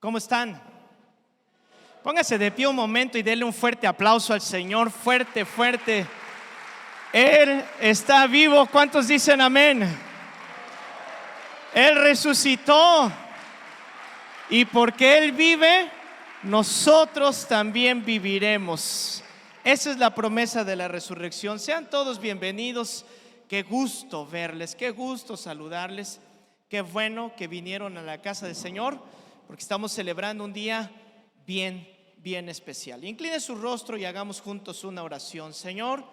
¿Cómo están? Póngase de pie un momento y denle un fuerte aplauso al Señor, fuerte, fuerte. Él está vivo. ¿Cuántos dicen amén? Él resucitó y porque Él vive, nosotros también viviremos. Esa es la promesa de la resurrección. Sean todos bienvenidos. Qué gusto verles, qué gusto saludarles. Qué bueno que vinieron a la casa del Señor, porque estamos celebrando un día bien especial. Incline su rostro y hagamos juntos una oración. Señor,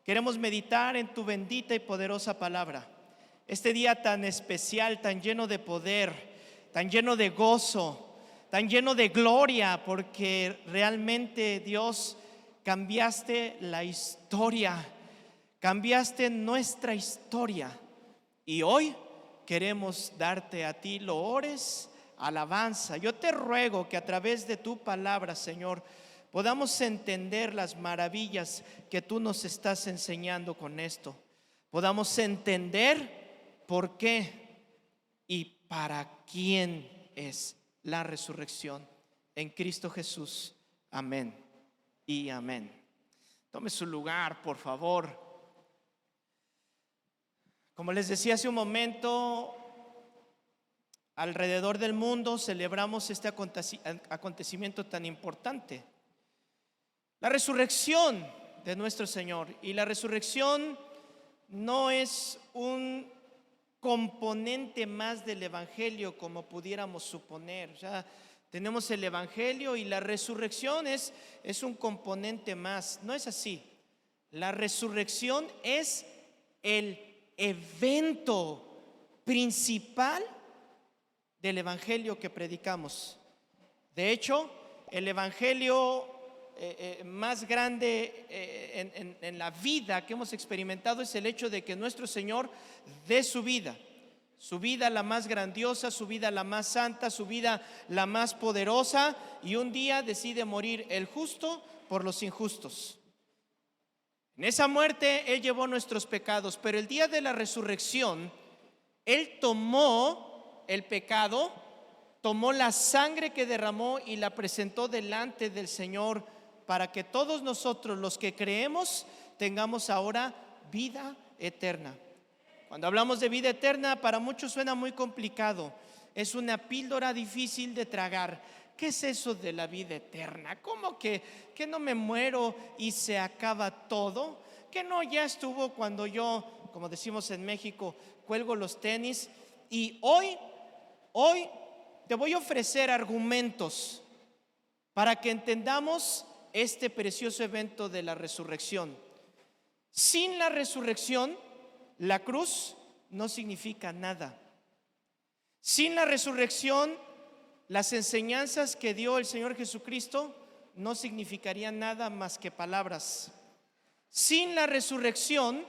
queremos meditar en tu bendita y poderosa palabra. Este día tan especial, tan lleno de poder, tan lleno de gozo, tan lleno de gloria, porque realmente, Dios, cambiaste la historia, cambiaste nuestra historia. Y hoy queremos darte a ti loores, alabanza. Yo te ruego que a través de tu palabra, Señor, podamos entender las maravillas que tú nos estás enseñando con esto. Podamos entender por qué y para quién es la resurrección en Cristo Jesús. Amén y amén. Tome su lugar, por favor. Como les decía hace un momento, alrededor del mundo celebramos este acontecimiento tan importante, la resurrección de nuestro Señor. Y la resurrección no es un componente más del evangelio como pudiéramos suponer. O sea, tenemos el evangelio y la resurrección es un componente más. No es así. La resurrección es el evento principal del evangelio que predicamos. De hecho, el evangelio más grande en la vida que hemos experimentado es el hecho de que nuestro Señor dé su vida la más grandiosa, su vida la más santa, su vida la más poderosa, y un día decide morir el justo por los injustos. En esa muerte Él llevó nuestros pecados, pero el día de la resurrección Él tomó el pecado, tomó la sangre que derramó y la presentó delante del Señor para que todos nosotros, los que creemos, tengamos ahora vida eterna. Cuando hablamos de vida eterna, para muchos suena muy complicado. Es una píldora difícil de tragar. ¿Qué es eso de la vida eterna? ¿Cómo que no me muero y se acaba todo? ¿Que no ya estuvo cuando yo, como decimos en México, cuelgo los tenis? Y hoy te voy a ofrecer argumentos para que entendamos este precioso evento de la resurrección. Sin la resurrección, la cruz no significa nada. Sin la resurrección, las enseñanzas que dio el Señor Jesucristo no significarían nada más que palabras. Sin la resurrección,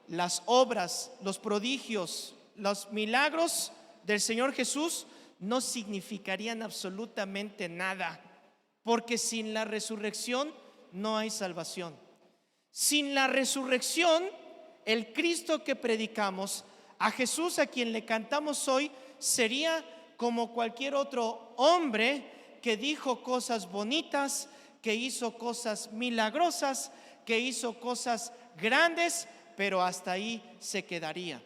las obras, los prodigios, los milagros del Señor Jesús no significarían absolutamente nada, porque sin la resurrección no hay salvación. Sin la resurrección, el Cristo que predicamos, a Jesús a quien le cantamos hoy, sería como cualquier otro hombre que dijo cosas bonitas, que hizo cosas milagrosas, que hizo cosas grandes, pero hasta ahí se quedaría.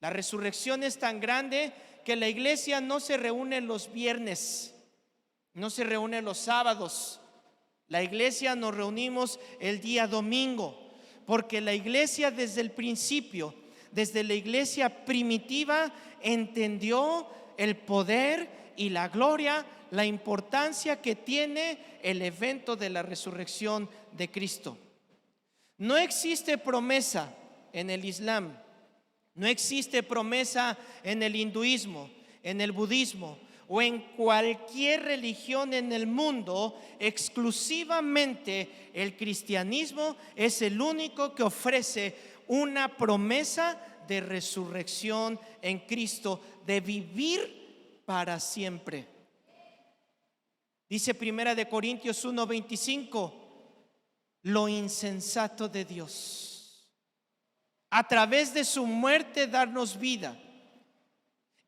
La resurrección es tan grande que la iglesia no se reúne los viernes, no se reúne los sábados. La iglesia nos reunimos el día domingo, porque la iglesia desde el principio, desde la iglesia primitiva, entendió el poder y la gloria, la importancia que tiene el evento de la resurrección de Cristo. No existe promesa en el Islam, no existe promesa en el hinduismo, en el budismo o en cualquier religión en el mundo. Exclusivamente el cristianismo es el único que ofrece una promesa de resurrección en Cristo, de vivir para siempre. Dice 1 Corintios 1:25, lo insensato de Dios, a través de su muerte darnos vida,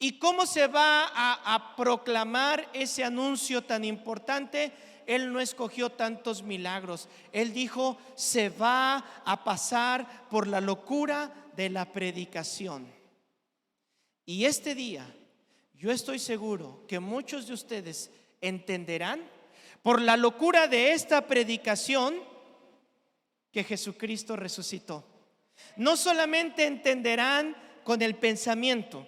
¿Y cómo se va a proclamar ese anuncio tan importante? Él no escogió tantos milagros. Él dijo, se va a pasar por la locura de la predicación. Y este día, yo estoy seguro que muchos de ustedes entenderán por la locura de esta predicación que Jesucristo resucitó. No solamente entenderán con el pensamiento,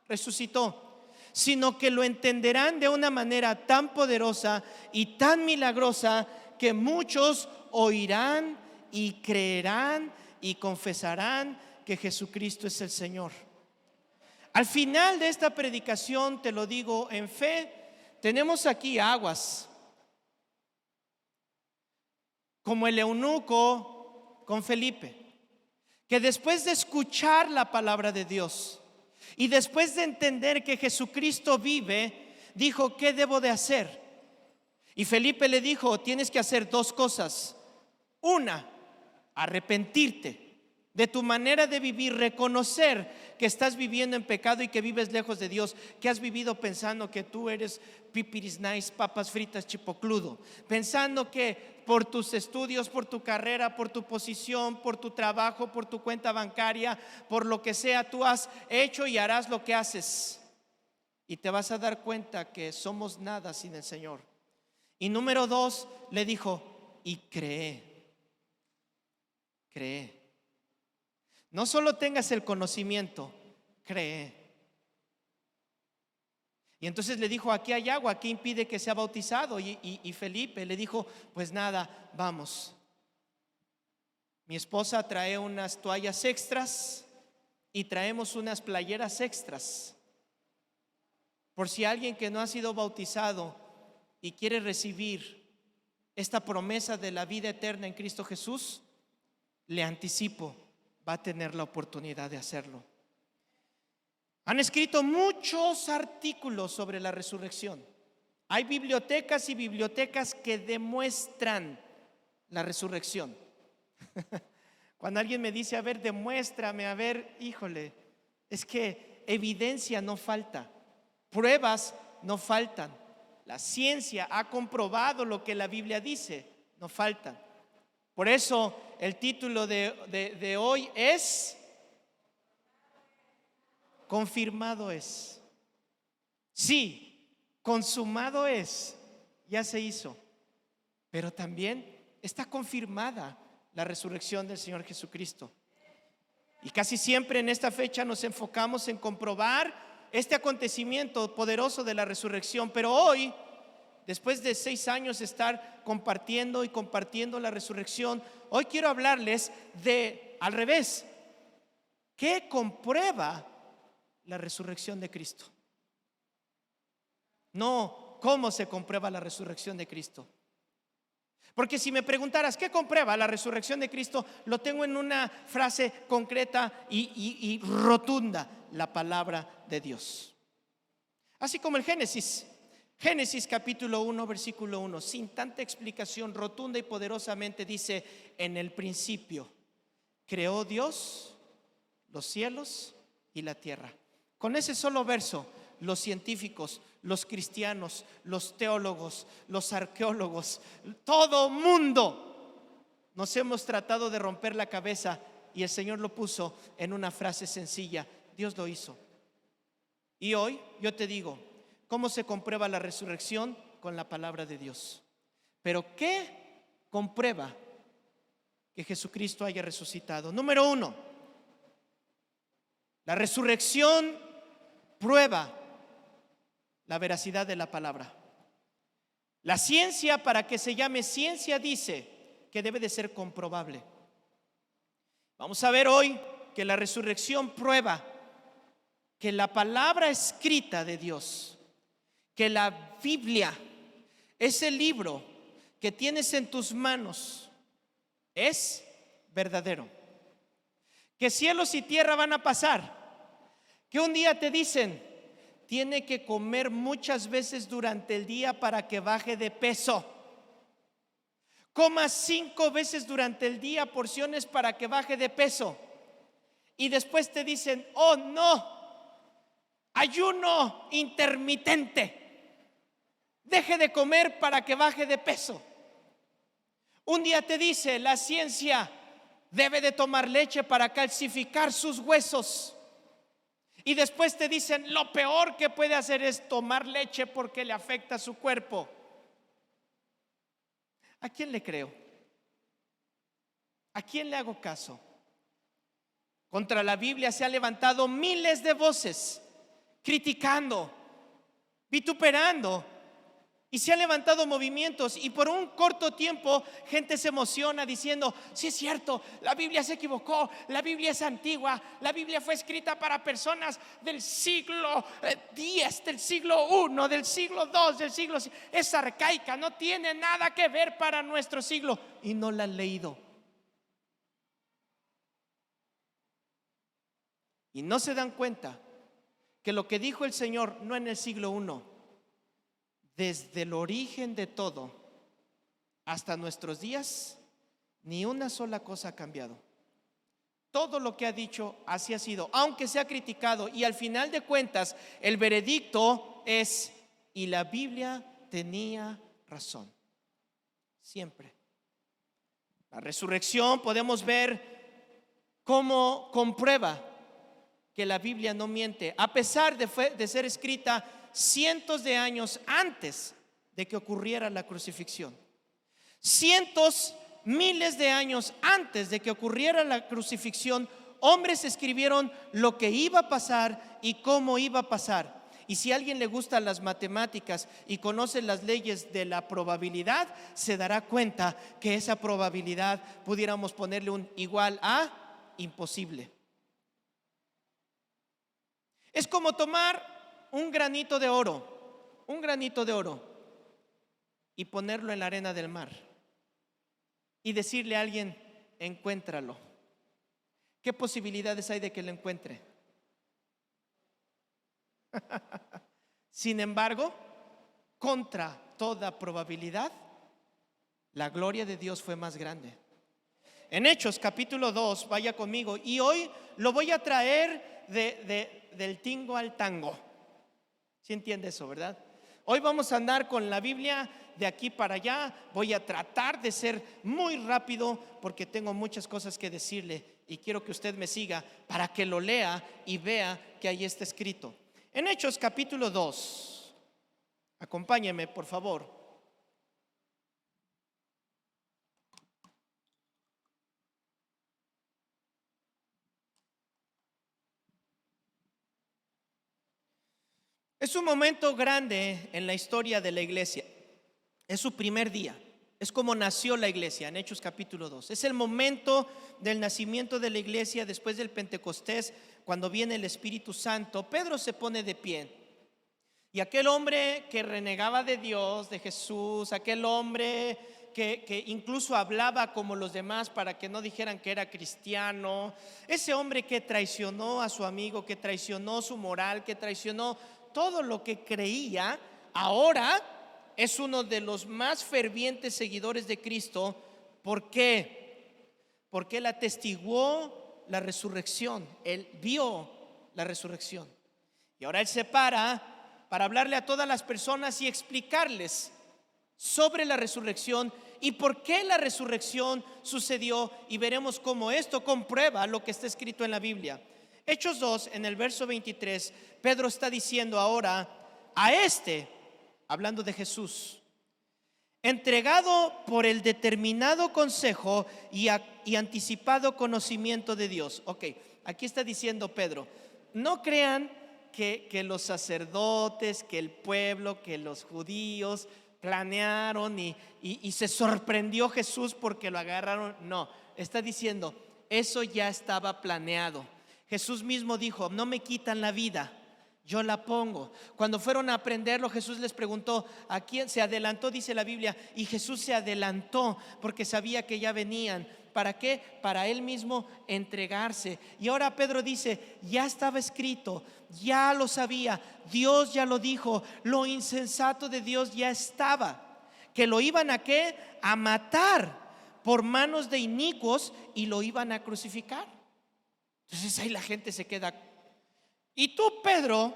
resucitó, sino que lo entenderán de una manera tan poderosa y tan milagrosa que muchos oirán y creerán y confesarán que Jesucristo es el Señor. Al final de esta predicación, te lo digo en fe, tenemos aquí aguas, como el eunuco con Felipe, que después de escuchar la palabra de Dios y después de entender que Jesucristo vive, dijo, ¿qué debo de hacer? Y Felipe le dijo, tienes que hacer dos cosas. Una, arrepentirte de tu manera de vivir, reconocer que estás viviendo en pecado y que vives lejos de Dios, que has vivido pensando que tú eres pipiris nice, papas fritas, chipocludo, pensando que por tus estudios, por tu carrera, por tu posición, por tu trabajo, por tu cuenta bancaria, por lo que sea, tú has hecho y harás lo que haces, y te vas a dar cuenta que somos nada sin el Señor. Y número dos, le dijo, y cree. No solo tengas el conocimiento, cree. Y entonces le dijo, aquí hay agua, ¿qué impide que sea bautizado? Y Felipe le dijo, pues nada, vamos. Mi esposa trae unas toallas extras y traemos unas playeras extras, por si alguien que no ha sido bautizado y quiere recibir esta promesa de la vida eterna en Cristo Jesús, le anticipo, va a tener la oportunidad de hacerlo. Han escrito muchos artículos sobre la resurrección. Hay bibliotecas y bibliotecas que demuestran la resurrección. Cuando alguien me dice, a ver, demuéstrame, a ver, híjole, es que evidencia no falta, pruebas no faltan. La ciencia ha comprobado lo que la Biblia dice, no faltan. Por eso el título de hoy es confirmado es. Sí, consumado es, ya se hizo, pero también está confirmada la resurrección del Señor Jesucristo. Y casi siempre en esta fecha nos enfocamos en comprobar este acontecimiento poderoso de la resurrección, pero hoy, después de 6 años estar compartiendo la resurrección, hoy quiero hablarles de, al revés, ¿qué comprueba la resurrección de Cristo? No, ¿cómo se comprueba la resurrección de Cristo? Porque si me preguntaras, ¿qué comprueba la resurrección de Cristo? Lo tengo en una frase concreta y rotunda: la palabra de Dios. Así como el Génesis capítulo 1 versículo 1, sin tanta explicación, rotunda y poderosamente dice: en el principio creó Dios los cielos y la tierra. Con ese solo verso, los científicos, los cristianos, los teólogos, los arqueólogos, todo mundo nos hemos tratado de romper la cabeza, y el Señor lo puso en una frase sencilla: Dios lo hizo. Y hoy yo te digo, ¿cómo se comprueba la resurrección? Con la palabra de Dios. Pero ¿qué comprueba que Jesucristo haya resucitado? Número 1, la resurrección prueba la veracidad de la palabra. La ciencia, para que se llame ciencia, dice que debe de ser comprobable. Vamos a ver hoy que la resurrección prueba que la palabra escrita de Dios, que la Biblia, ese libro que tienes en tus manos, es verdadero. Que cielos y tierra van a pasar. Que un día te dicen: tiene que comer muchas veces durante el día para que baje de peso. Coma 5 veces durante el día porciones para que baje de peso. Y después te dicen: oh no, ayuno intermitente. Deje de comer para que baje de peso. Un día te dice la ciencia debe de tomar leche para calcificar sus huesos. Y después te dicen lo peor que puede hacer es tomar leche porque le afecta a su cuerpo. ¿A quién le creo? ¿A quién le hago caso? Contra la Biblia se han levantado miles de voces criticando, vituperando, y se han levantado movimientos, y por un corto tiempo gente se emociona diciendo: sí es cierto, la Biblia se equivocó, la Biblia es antigua, la Biblia fue escrita para personas del siglo X, del siglo I, del siglo II, del siglo... es arcaica, no tiene nada que ver para nuestro siglo, y no la han leído. Y no se dan cuenta que lo que dijo el Señor no en el siglo I, desde el origen de todo hasta nuestros días, ni una sola cosa ha cambiado. Todo lo que ha dicho así ha sido, aunque se ha criticado, y al final de cuentas el veredicto es: y la Biblia tenía razón. Siempre. La resurrección podemos ver cómo comprueba que la Biblia no miente, a pesar de ser escrita cientos de años antes de que ocurriera la crucifixión. Cientos, miles de años antes de que ocurriera la crucifixión, hombres escribieron lo que iba a pasar y cómo iba a pasar. Y si a alguien le gustan las matemáticas y conoce las leyes de la probabilidad, se dará cuenta que esa probabilidad pudiéramos ponerle un igual a imposible. Es como tomar un granito de oro, y ponerlo en la arena del mar y decirle a alguien: encuéntralo. ¿Qué posibilidades hay de que lo encuentre? Sin embargo, contra toda probabilidad, la gloria de Dios fue más grande. En Hechos capítulo 2, vaya conmigo, y hoy lo voy a traer del tingo al tango. ¿Sí entiende eso, verdad? Hoy vamos a andar con la Biblia de aquí para allá. Voy a tratar de ser muy rápido porque tengo muchas cosas que decirle y quiero que usted me siga para que lo lea y vea que ahí está escrito. En Hechos capítulo 2, acompáñeme por favor. Es un momento grande en la historia de la iglesia. Es su primer día. Es como nació la iglesia en Hechos capítulo 2. Es el momento del nacimiento de la iglesia después del Pentecostés, cuando viene el Espíritu Santo. Pedro se pone de pie. Y aquel hombre que renegaba de Dios, de Jesús, aquel hombre que incluso hablaba como los demás para que no dijeran que era cristiano, ese hombre que traicionó a su amigo, que traicionó su moral, que traicionó todo lo que creía, ahora es uno de los más fervientes seguidores de Cristo. ¿Por qué? Porque él atestiguó la resurrección, él vio la resurrección. Y ahora él se para hablarle a todas las personas y explicarles sobre la resurrección y por qué la resurrección sucedió, y veremos cómo esto comprueba lo que está escrito en la Biblia. Hechos 2, en el verso 23, Pedro está diciendo ahora a hablando de Jesús, entregado por el determinado consejo y anticipado conocimiento de Dios. Ok, aquí está diciendo Pedro: no crean que los sacerdotes, que el pueblo, que los judíos planearon y se sorprendió Jesús porque lo agarraron. No, está diciendo, eso ya estaba planeado. Jesús mismo dijo: no me quitan la vida, yo la pongo. Cuando fueron a aprenderlo, Jesús les preguntó a quién. Se adelantó, dice la Biblia, y Jesús se adelantó porque sabía que ya venían. ¿Para qué? Para él mismo entregarse. Y ahora Pedro dice: ya estaba escrito, ya lo sabía, Dios ya lo dijo, lo insensato de Dios ya estaba, que lo iban a ¿qué? A matar por manos de inicuos y lo iban a crucificar. Entonces ahí la gente se queda. Y tú, Pedro,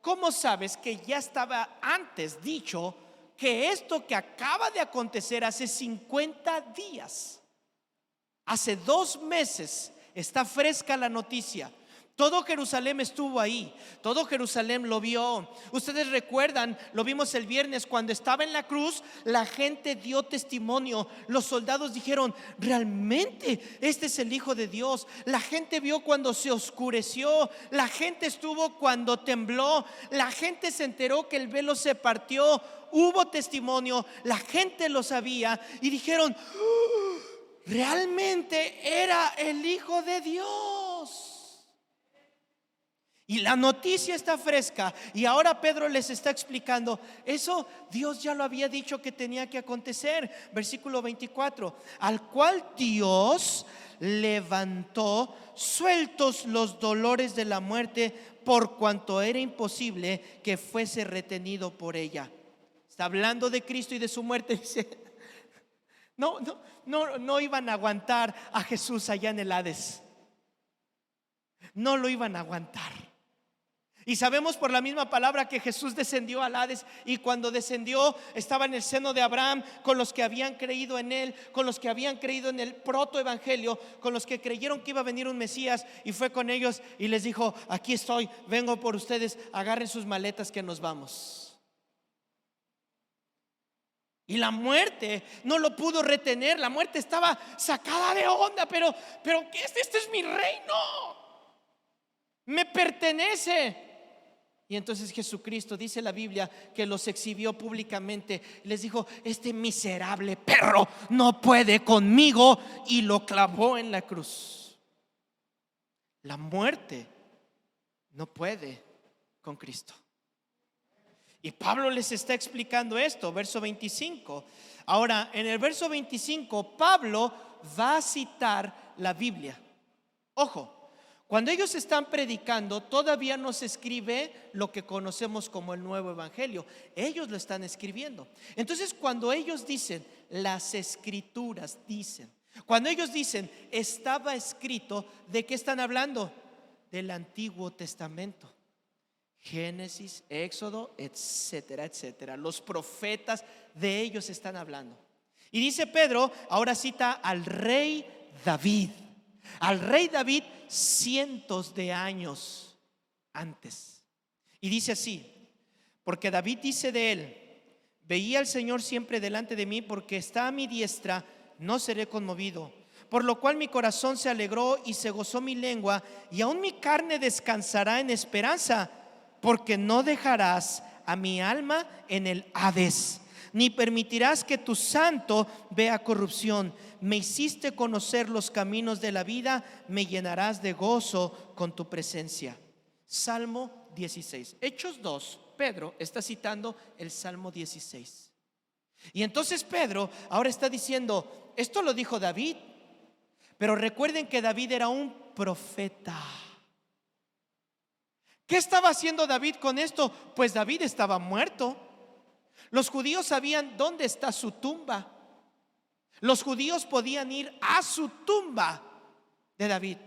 ¿cómo sabes que ya estaba antes dicho que esto que acaba de acontecer hace 50 días, hace 2 meses, está fresca la noticia? Todo Jerusalén estuvo ahí, todo Jerusalén lo vio. Ustedes recuerdan, lo vimos el viernes cuando estaba en la cruz, la gente dio testimonio. Los soldados dijeron: realmente este es el Hijo de Dios. La gente vio cuando se oscureció, la gente estuvo cuando tembló, la gente se enteró que el velo se partió. Hubo testimonio, la gente lo sabía y dijeron: realmente era el Hijo de Dios. Y la noticia está fresca. Y ahora Pedro les está explicando: eso Dios ya lo había dicho que tenía que acontecer. Versículo 24: al cual Dios levantó, sueltos los dolores de la muerte, por cuanto era imposible que fuese retenido por ella. Está hablando de Cristo y de su muerte. Dice: no iban a aguantar a Jesús allá en el Hades. No lo iban a aguantar. Y sabemos por la misma palabra que Jesús descendió al Hades, y cuando descendió estaba en el seno de Abraham, con los que habían creído en él, con los que habían creído en el protoevangelio, con los que creyeron que iba a venir un Mesías, y fue con ellos y les dijo: aquí estoy, vengo por ustedes, agarren sus maletas que nos vamos. Y la muerte no lo pudo retener. La muerte estaba sacada de onda. Pero este es mi reino, me pertenece. Y entonces Jesucristo, dice la Biblia, que los exhibió públicamente. Les dijo: este miserable perro no puede conmigo, y lo clavó en la cruz. La muerte no puede con Cristo. Y Pablo les está explicando esto, verso 25. Ahora, en el verso 25, Pablo va a citar la Biblia. Ojo, cuando ellos están predicando, todavía no se escribe lo que conocemos como el Nuevo Evangelio. Ellos lo están escribiendo. Entonces, cuando ellos dicen las Escrituras dicen, cuando ellos dicen estaba escrito, ¿de qué están hablando? Del Antiguo Testamento. Génesis, Éxodo, etcétera, etcétera. Los profetas, de ellos están hablando. Y dice Pedro, ahora cita al rey David. Al rey David cientos de años antes. Y dice así: porque David dice de él: veía al Señor siempre delante de mí, porque está a mi diestra, no seré conmovido. Por lo cual mi corazón se alegró y se gozó mi lengua, y aún mi carne descansará en esperanza, porque no dejarás a mi alma en el Hades, ni permitirás que tu santo vea corrupción. Me hiciste conocer los caminos de la vida, me llenarás de gozo con tu presencia. Salmo 16. Hechos 2, Pedro está citando el Salmo 16. Y entonces Pedro ahora está diciendo: esto lo dijo David. Pero recuerden que David era un profeta. ¿Qué estaba haciendo David con esto? Pues David estaba muerto. Los judíos sabían dónde está su tumba. Los judíos podían ir a su tumba de David.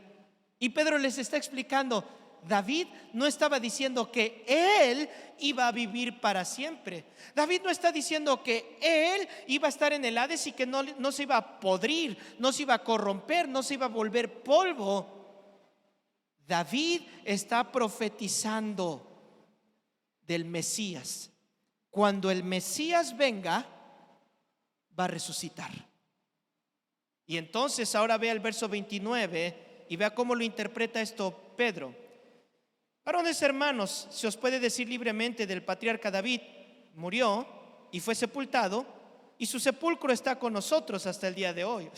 Y Pedro les está explicando: David no estaba diciendo que él iba a vivir para siempre. David no está diciendo que él iba a estar en el Hades y que no se iba a podrir, no se iba a corromper, no se iba a volver polvo. David está profetizando del Mesías. Cuando el Mesías venga, va a resucitar. Y entonces ahora vea el verso 29 y vea cómo lo interpreta esto Pedro. Varones hermanos, se os puede decir libremente del patriarca David: murió y fue sepultado, y su sepulcro está con nosotros hasta el día de hoy.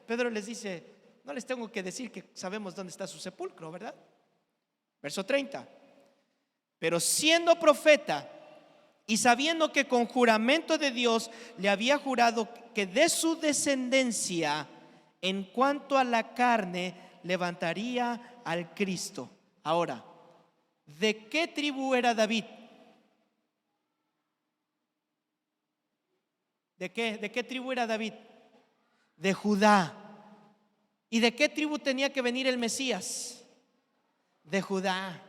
Pedro les dice: no les tengo que decir que sabemos dónde está su sepulcro, ¿verdad? Verso 30. Pero siendo profeta y sabiendo que con juramento de Dios le había jurado que de su descendencia, en cuanto a la carne, levantaría al Cristo. Ahora, ¿de qué tribu era David? ¿De qué tribu era David? De Judá. ¿Y de qué tribu tenía que venir el Mesías? De Judá.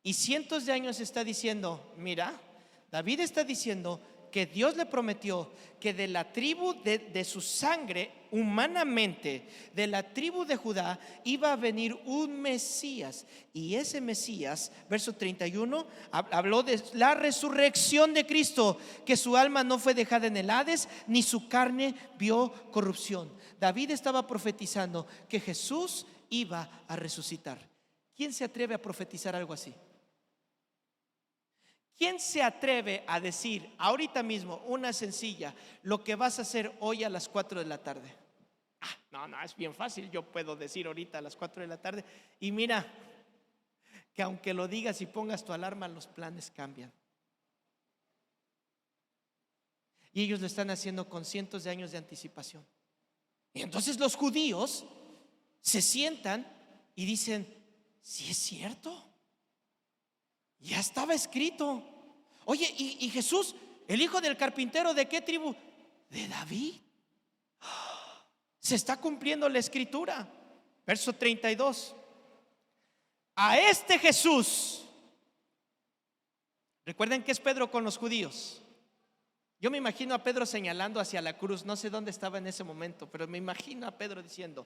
Y cientos de años está diciendo, mira, David está diciendo que Dios le prometió que de la tribu de su sangre, humanamente, de la tribu de Judá, iba a venir un Mesías. Y ese Mesías, verso 31, habló de la resurrección de Cristo, que su alma no fue dejada en el Hades, ni su carne vio corrupción. David estaba profetizando que Jesús iba a resucitar. ¿Quién se atreve a profetizar algo así? ¿Quién se atreve a decir ahorita mismo una sencilla, lo que vas a hacer hoy a las 4 de la tarde? No, es bien fácil. Yo puedo decir ahorita a las 4 de la tarde, y mira, que aunque lo digas y pongas tu alarma, los planes cambian. Y ellos lo están haciendo con cientos de años de anticipación. Y entonces los judíos se sientan y dicen, sí es cierto, ya estaba escrito. Oye, y Jesús, el hijo del carpintero, ¿de qué tribu? De David. Se está cumpliendo la escritura. Verso 32. A este Jesús, recuerden que es Pedro con los judíos. Yo me imagino a Pedro señalando hacia la cruz. No sé dónde estaba en ese momento, pero me imagino a Pedro diciendo,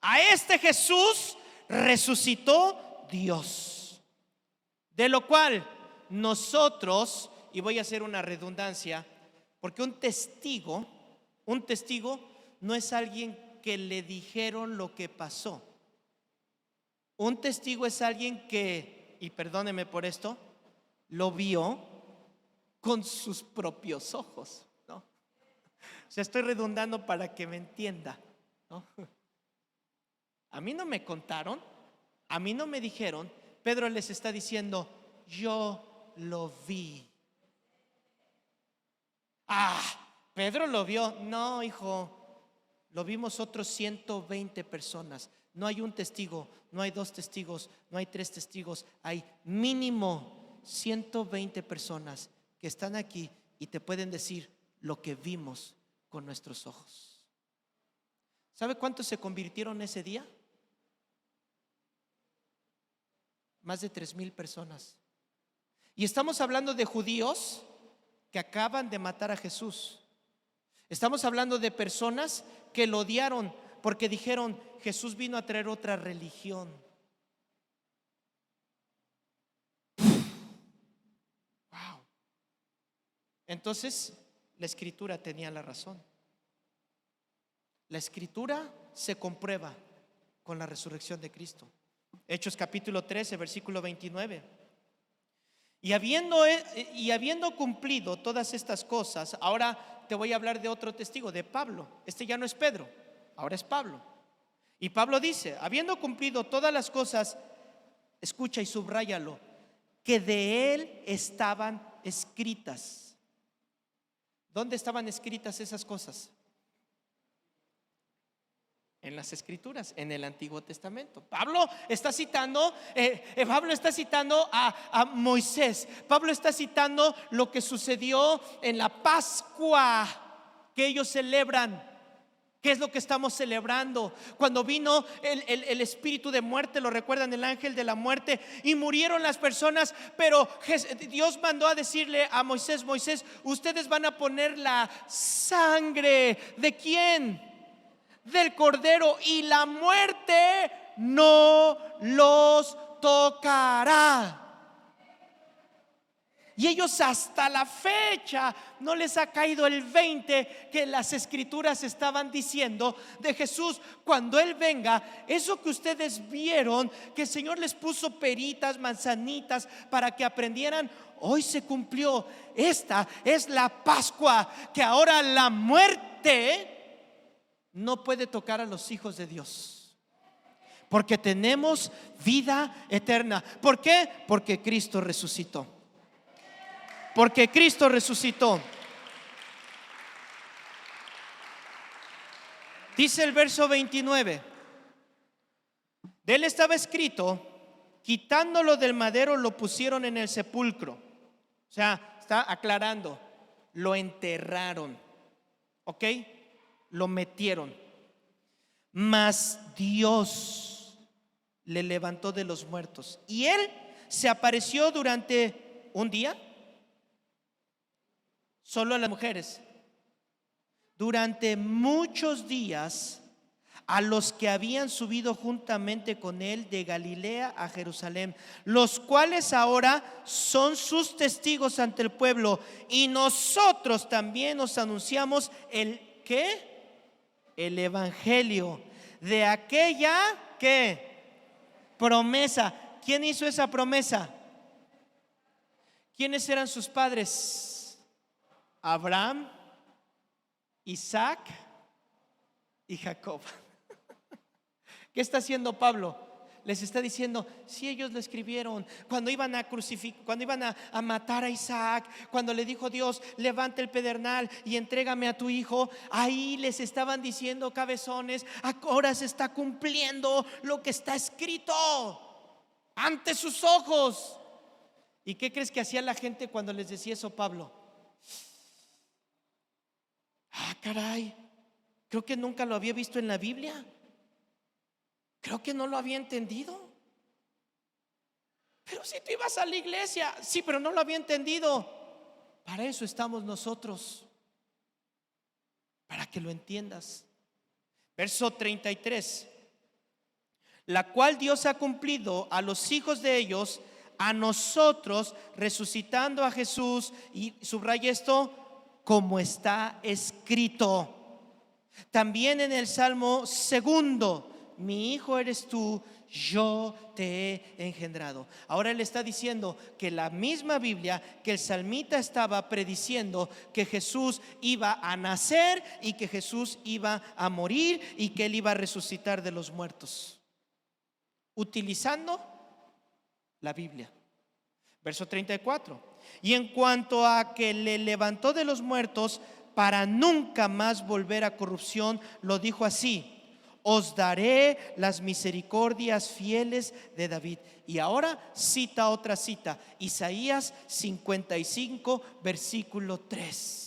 a este Jesús resucitó Dios, de lo cual nosotros, y voy a hacer una redundancia, porque un testigo no es alguien que le dijeron lo que pasó. Un testigo es alguien que, y perdóneme por esto, lo vio con sus propios ojos, ¿no? O sea, estoy redundando para que me entienda, ¿no? A mí no me contaron, a mí no me dijeron. Pedro les está diciendo, yo lo vi. Pedro lo vio. No, hijo, lo vimos otros 120 personas. No hay un testigo, no hay dos testigos, no hay tres testigos. Hay mínimo 120 personas que están aquí y te pueden decir lo que vimos con nuestros ojos. ¿Sabe cuántos se convirtieron ese día? Más de 3,000 personas. Y estamos hablando de judíos que acaban de matar a Jesús. Estamos hablando de personas que lo odiaron porque dijeron, Jesús vino a traer otra religión. Wow. Entonces, la escritura tenía la razón. La escritura se comprueba con la resurrección de Cristo. Hechos capítulo 13, versículo 29. Y habiendo cumplido todas estas cosas, ahora te voy a hablar de otro testigo, de Pablo. Este ya no es Pedro, ahora es Pablo. Y Pablo dice, habiendo cumplido todas las cosas, escucha y subráyalo, que de él estaban escritas. ¿Dónde estaban escritas esas cosas? En las escrituras, en el Antiguo Testamento. Pablo está citando a Moisés. Pablo está citando lo que sucedió en la Pascua que ellos celebran. ¿Qué es lo que estamos celebrando? Cuando vino el espíritu de muerte, lo recuerdan, el ángel de la muerte, y murieron las personas. Pero Dios mandó a decirle a Moisés, Moisés, ustedes van a poner la sangre. ¿De quién? Del cordero, y la muerte no los tocará. Y ellos hasta la fecha no les ha caído el 20 que las escrituras estaban diciendo de Jesús. Cuando Él venga, eso que ustedes vieron, que el Señor les puso peritas, manzanitas para que aprendieran, hoy se cumplió. Esta es la Pascua, que ahora la muerte no puede tocar a los hijos de Dios, porque tenemos vida eterna. ¿Por qué? Porque Cristo resucitó. Porque Cristo resucitó. Dice el verso 29, de él estaba escrito, quitándolo del madero lo pusieron en el sepulcro. O sea, está aclarando, lo enterraron, ¿ok? Lo metieron, mas Dios le levantó de los muertos, y él se apareció durante un día, solo a las mujeres, durante muchos días a los que habían subido juntamente con él de Galilea a Jerusalén, los cuales ahora son sus testigos ante el pueblo. Y nosotros también os anunciamos el ¿qué? El evangelio de aquella ¿qué? Promesa. ¿Quién hizo esa promesa? ¿Quiénes eran sus padres? Abraham, Isaac y Jacob. ¿Qué está haciendo Pablo? Les está diciendo, si ellos lo escribieron cuando iban a crucificar, cuando iban a matar a Isaac, cuando le dijo Dios, levanta el pedernal y entrégame a tu hijo, ahí les estaban diciendo, cabezones, ahora se está cumpliendo lo que está escrito ante sus ojos. ¿Y qué crees que hacía la gente cuando les decía eso Pablo? Caray, creo que nunca lo había visto en la Biblia. Creo que no lo había entendido. Pero si tú ibas a la iglesia, sí, pero no lo había entendido. Para eso estamos nosotros, para que lo entiendas. Verso 33: la cual Dios ha cumplido a los hijos de ellos, a nosotros, resucitando a Jesús. Y subraya esto, como está escrito también en el Salmo segundo: mi hijo eres tú, yo te he engendrado. Ahora él está diciendo que la misma Biblia, que el salmista estaba prediciendo que Jesús iba a nacer y que Jesús iba a morir y que él iba a resucitar de los muertos, utilizando la Biblia. Verso 34: y en cuanto a que le levantó de los muertos para nunca más volver a corrupción, lo dijo así: os daré las misericordias fieles de David. Y ahora cita otra cita, Isaías 55, versículo 3.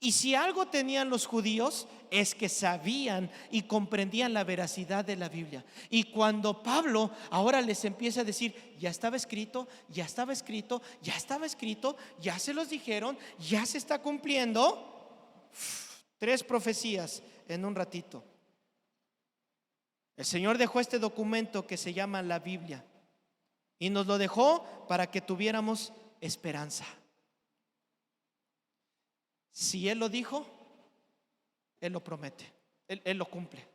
Y si algo tenían los judíos, es que sabían y comprendían la veracidad de la Biblia. Y cuando Pablo ahora les empieza a decir, ya estaba escrito, ya estaba escrito, ya estaba escrito, ya se los dijeron, ya se está cumpliendo. 3 profecías en un ratito. El Señor dejó este documento que se llama la Biblia y nos lo dejó para que tuviéramos esperanza. Si Él lo dijo, Él lo promete, Él lo cumple.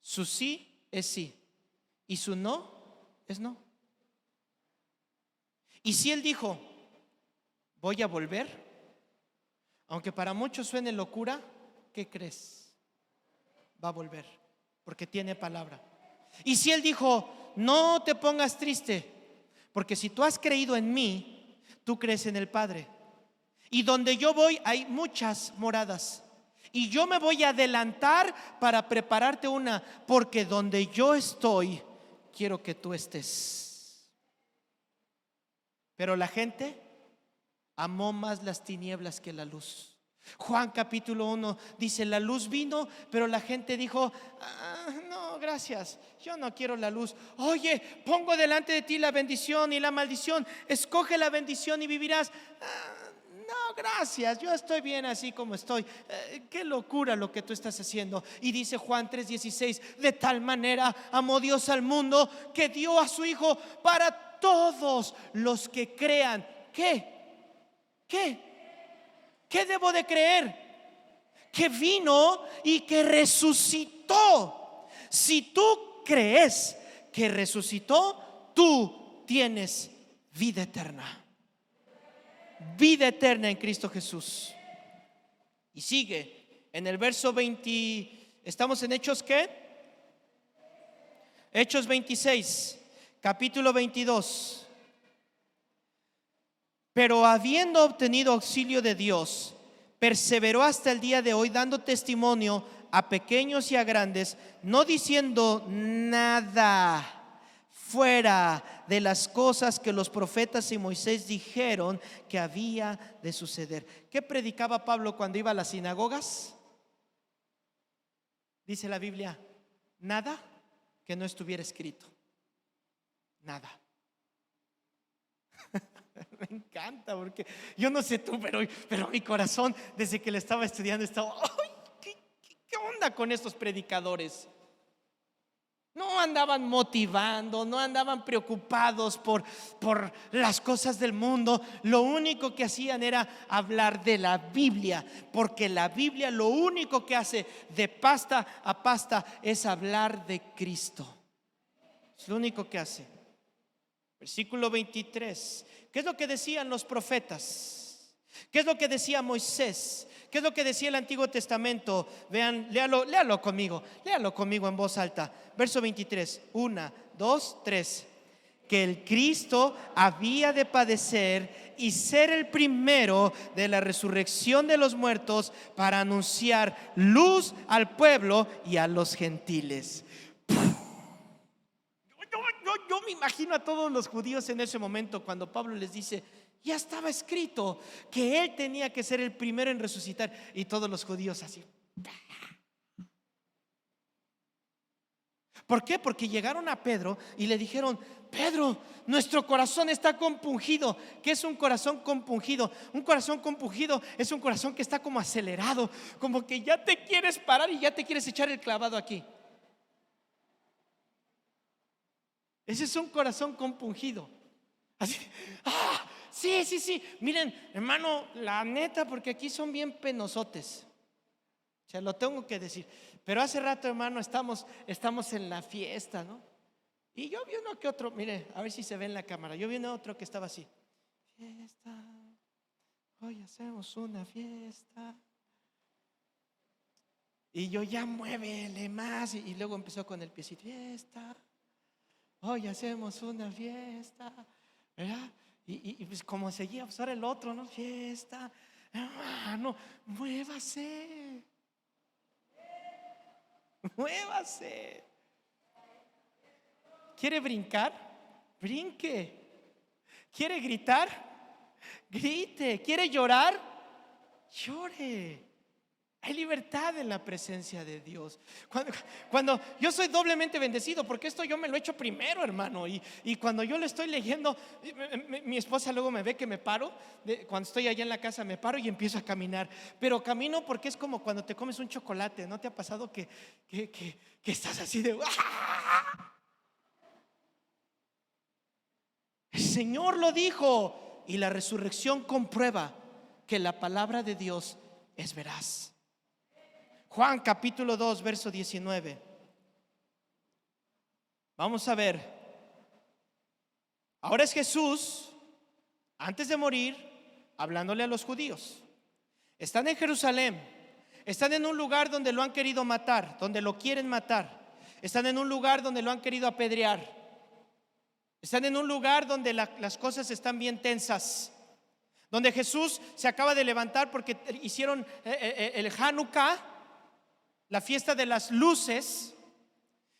Su sí es sí y su no es no. Y si Él dijo, voy a volver, aunque para muchos suene locura, ¿qué crees? Va a volver, porque tiene palabra. Y si Él dijo, no te pongas triste, porque si tú has creído en mí, tú crees en el Padre. Y donde yo voy hay muchas moradas. Y yo me voy a adelantar para prepararte una, porque donde yo estoy, quiero que tú estés. Pero la gente amó más las tinieblas que la luz. Juan capítulo 1 dice, la luz vino, pero la gente dijo, no, gracias, yo no quiero la luz. Oye, pongo delante de ti la bendición y la maldición, escoge la bendición y vivirás. No, gracias, yo estoy bien así como estoy. Qué locura lo que tú estás haciendo. Y dice Juan 3:16, de tal manera amó Dios al mundo que dio a su Hijo para todos los que crean. ¿Qué debo de creer? Que vino y que resucitó. Si tú crees que resucitó, tú tienes vida eterna. Vida eterna en Cristo Jesús. Y sigue en el verso 20. ¿Estamos en Hechos qué? Hechos 26, capítulo 22. Pero habiendo obtenido auxilio de Dios, perseveró hasta el día de hoy, dando testimonio a pequeños y a grandes, no diciendo nada fuera de las cosas que los profetas y Moisés dijeron que había de suceder. ¿Qué predicaba Pablo cuando iba a las sinagogas? Dice la Biblia, nada que no estuviera escrito. Nada. Me encanta porque yo no sé tú, pero mi corazón desde que le estaba estudiando estaba, ¡ay! ¿Qué onda con estos predicadores? No andaban motivando, no andaban preocupados por las cosas del mundo. Lo único que hacían era hablar de la Biblia, porque la Biblia lo único que hace de pasta a pasta es hablar de Cristo. Es lo único que hace. Versículo 23. ¿Qué es lo que decían los profetas? ¿Qué es lo que decía Moisés? ¿Qué es lo que decía el Antiguo Testamento? Vean, léalo conmigo en voz alta. Verso 23, 1, 2, 3. Que el Cristo había de padecer y ser el primero de la resurrección de los muertos para anunciar luz al pueblo y a los gentiles. Yo me imagino a todos los judíos en ese momento cuando Pablo les dice: ya estaba escrito que él tenía que ser el primero en resucitar. Y todos los judíos así. ¿Por qué? Porque llegaron a Pedro y le dijeron: Pedro, nuestro corazón está compungido. ¿Qué es un corazón compungido? Un corazón compungido es un corazón que está como acelerado, como que ya te quieres parar y ya te quieres echar el clavado aquí. Ese es un corazón compungido. Así, sí. Miren, hermano, la neta, porque aquí son bien penosotes. Se lo tengo que decir. Pero hace rato, hermano, estamos en la fiesta, ¿no? Y yo vi uno que otro, mire, a ver si se ve en la cámara. Yo vi uno otro que estaba así: fiesta, hoy hacemos una fiesta. Y yo: ya muévele más. Y luego empezó con el piecito: fiesta, hoy hacemos una fiesta, ¿verdad? Y pues como seguía, pues ahora el otro, ¿no? Fiesta, hermano, muévase. Muévase. ¿Quiere brincar? Brinque. ¿Quiere gritar? Grite. ¿Quiere llorar? Llore. Hay libertad en la presencia de Dios. Cuando yo soy doblemente bendecido, porque esto yo me lo he hecho primero, hermano. Y cuando yo lo estoy leyendo, mi esposa luego me ve que me paro. Cuando estoy allá en la casa me paro y empiezo a caminar. Pero camino porque es como cuando te comes un chocolate. ¿No te ha pasado que estás así de ¡ah! El Señor lo dijo, y la resurrección comprueba que la palabra de Dios es veraz. Juan capítulo 2, verso 19. Vamos a ver. Ahora es Jesús, antes de morir, hablándole a los judíos. Están en Jerusalén. Están en un lugar donde lo han querido matar, donde lo quieren matar. Están en un lugar donde lo han querido apedrear. Están en un lugar donde las cosas están bien tensas, donde Jesús se acaba de levantar porque hicieron el Hanukkah, la fiesta de las luces,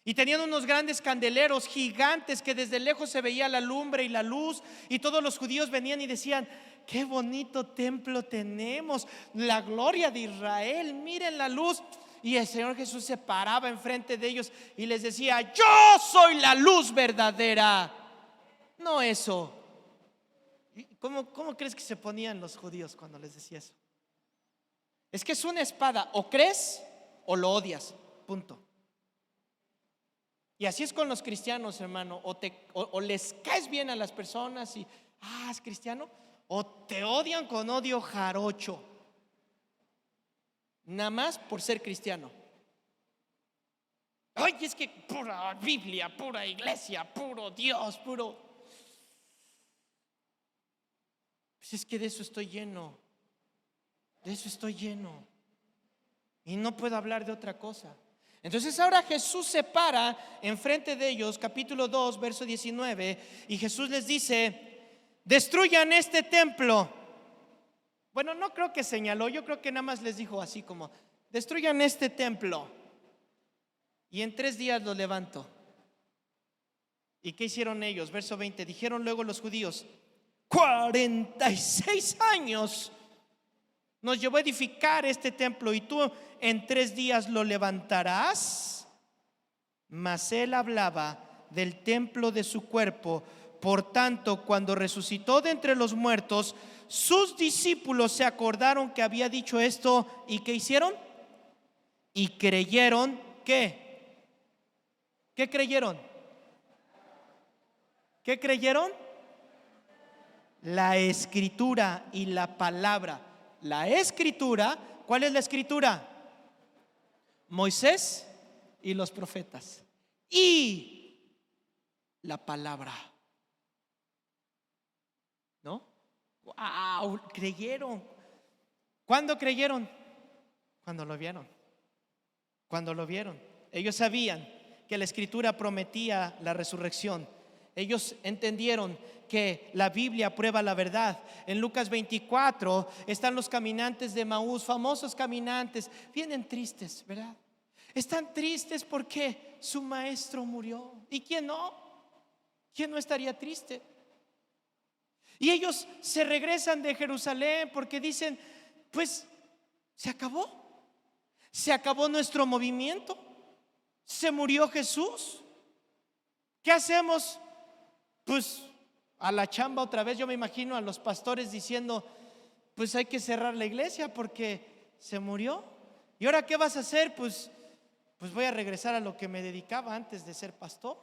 y tenían unos grandes candeleros gigantes que desde lejos se veía la lumbre y la luz, y todos los judíos venían y decían: qué bonito templo tenemos, la gloria de Israel, miren la luz. Y el Señor Jesús se paraba enfrente de ellos y les decía: yo soy la luz verdadera. No eso. ¿Cómo crees que se ponían los judíos cuando les decía eso? Es que es una espada, o crees o lo odias, punto. Y así es con los cristianos, hermano. O les caes bien a las personas y es cristiano, o te odian con odio jarocho, nada más por ser cristiano. Ay, es que pura Biblia, pura iglesia, puro Dios, puro. Pues es que de eso estoy lleno. De eso estoy lleno. Y no puedo hablar de otra cosa. Entonces ahora Jesús se para enfrente de ellos, capítulo 2, verso 19, y Jesús les dice: destruyan este templo. Bueno, no creo que señaló, yo creo que nada más les dijo así como: destruyan este templo y en 3 días lo levanto. ¿Y qué hicieron ellos? Verso 20, dijeron luego los judíos: 46 años nos llevó a edificar este templo, y tú en 3 días lo levantarás. mas él hablaba del templo de su cuerpo. Por tanto, cuando resucitó de entre los muertos, sus discípulos se acordaron que había dicho esto. ¿Y qué hicieron? Y creyeron. ¿Qué? ¿Qué creyeron? ¿Qué creyeron? La escritura y la palabra. La escritura, ¿cuál es la escritura? Moisés y los profetas. Y la palabra. ¿No? ¡Wow! Creyeron. ¿Cuándo creyeron? Cuando lo vieron. Cuando lo vieron. Ellos sabían que la escritura prometía la resurrección. Ellos entendieron que la Biblia prueba la verdad. En Lucas 24 están los caminantes de Emaús, famosos caminantes, vienen tristes, ¿verdad? Están tristes porque su maestro murió. ¿Y quién no? ¿Quién no estaría triste? Y ellos se regresan de Jerusalén porque dicen, pues se acabó nuestro movimiento, se murió Jesús. ¿Qué hacemos? Pues a la chamba otra vez. Yo me imagino a los pastores diciendo, pues hay que cerrar la iglesia porque se murió. ¿Y ahora qué vas a hacer? Pues voy a regresar a lo que me dedicaba antes de ser pastor.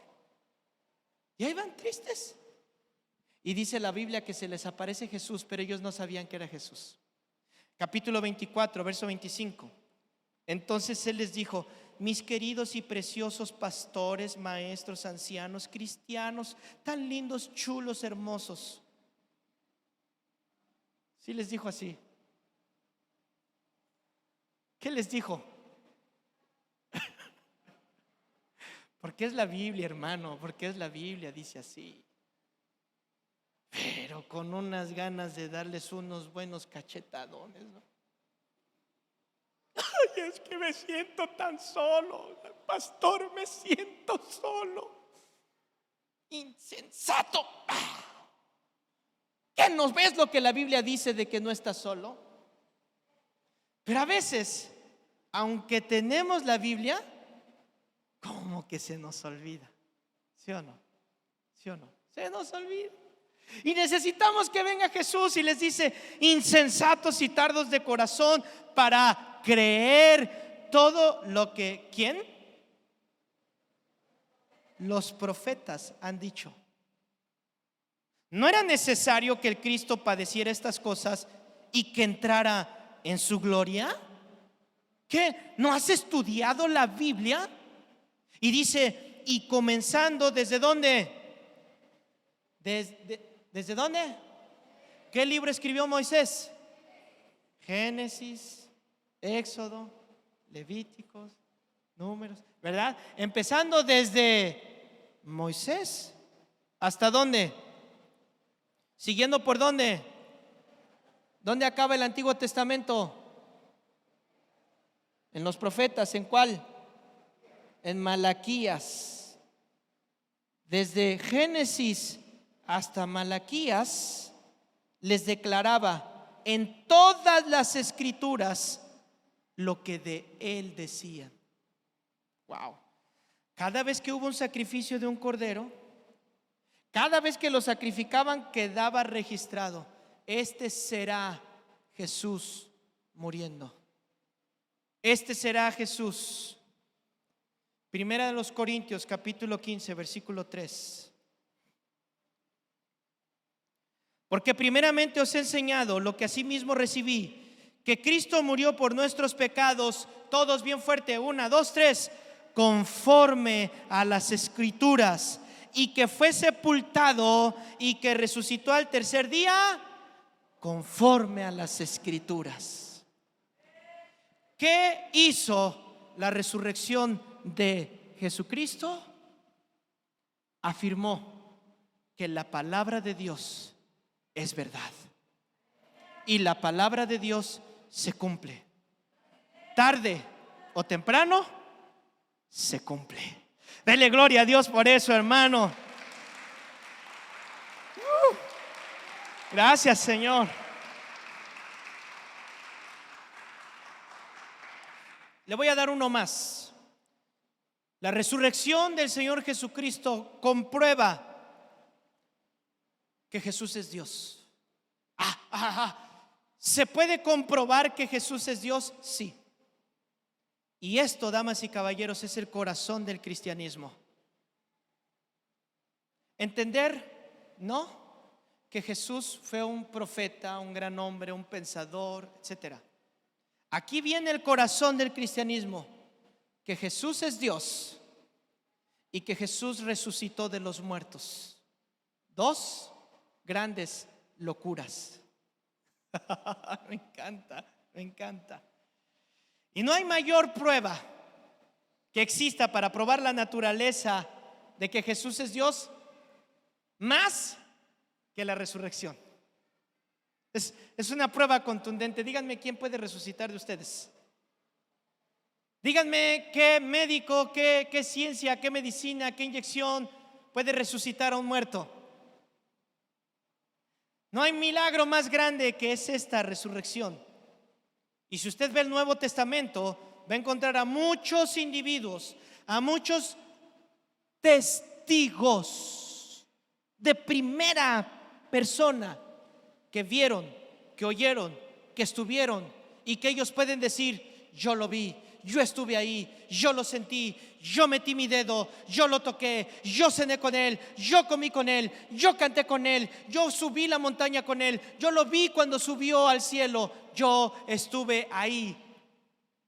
Y ahí van tristes. Y dice la Biblia que se les aparece Jesús, pero ellos no sabían que era Jesús. Capítulo 24, verso 25. Entonces él les dijo: mis queridos y preciosos pastores, maestros, ancianos, cristianos, tan lindos, chulos, hermosos. Sí les dijo así. ¿Qué les dijo? Porque es la Biblia, hermano, porque es la Biblia, dice así. Pero con unas ganas de darles unos buenos cachetadones, ¿no? Ay, es que me siento tan solo, pastor, me siento solo. Insensato. ¿Qué nos ves lo que la Biblia dice de que no estás solo? Pero a veces, aunque tenemos la Biblia, como que se nos olvida. ¿Sí o no? ¿Sí o no? Se nos olvida. Y necesitamos que venga Jesús y les dice: insensatos y tardos de corazón para creer todo lo que ¿quién? Los profetas han dicho. ¿No era necesario que el Cristo padeciera estas cosas y que entrara en su gloria? ¿Qué? ¿No has estudiado la Biblia? Y dice, y comenzando ¿desde dónde? ¿Desde dónde? ¿Qué libro escribió Moisés? Génesis, Éxodo, Levíticos, Números, ¿verdad? Empezando desde Moisés. ¿Hasta dónde? Siguiendo por dónde. ¿Dónde acaba el Antiguo Testamento? En los profetas. ¿En cuál? En Malaquías. Desde Génesis hasta Malaquías les declaraba en todas las escrituras lo que de él decían. Wow. Cada vez que hubo un sacrificio de un cordero, cada vez que lo sacrificaban, quedaba registrado: este será Jesús muriendo. Este será Jesús. Primera de los Corintios, capítulo 15, versículo 3. Porque primeramente os he enseñado lo que asimismo recibí, que Cristo murió por nuestros pecados, todos bien fuerte, 1, 2, 3, conforme a las escrituras, y que fue sepultado y que resucitó al tercer día, conforme a las escrituras. ¿Qué hizo la resurrección de Jesucristo? Afirmó que la palabra de Dios es verdad y la palabra de Dios se cumple. Tarde o temprano se cumple. Dele gloria a Dios por eso, hermano. Gracias, Señor. Le voy a dar uno más. La resurrección del Señor Jesucristo comprueba que Jesús es Dios. ¿Se puede comprobar que Jesús es Dios? Sí. Y esto, damas y caballeros, es el corazón del cristianismo. Entender, ¿no?, que Jesús fue un profeta, un gran hombre, un pensador, etcétera. Aquí viene el corazón del cristianismo, que Jesús es Dios y que Jesús resucitó de los muertos. Dos grandes locuras. Me encanta, me encanta. Y no hay mayor prueba que exista para probar la naturaleza de que Jesús es Dios más que la resurrección. Es una prueba contundente. Díganme quién puede resucitar de ustedes. Díganme qué médico, qué ciencia, qué medicina, qué inyección puede resucitar a un muerto. No hay milagro más grande que es esta resurrección. Y si usted ve el Nuevo Testamento, va a encontrar a muchos individuos, a muchos testigos de primera persona que vieron, que oyeron, que estuvieron y que ellos pueden decir: yo lo vi, yo estuve ahí, yo lo sentí, yo metí mi dedo, yo lo toqué, yo cené con él, yo comí con él, yo canté con él, yo subí la montaña con él, yo lo vi cuando subió al cielo, yo estuve ahí.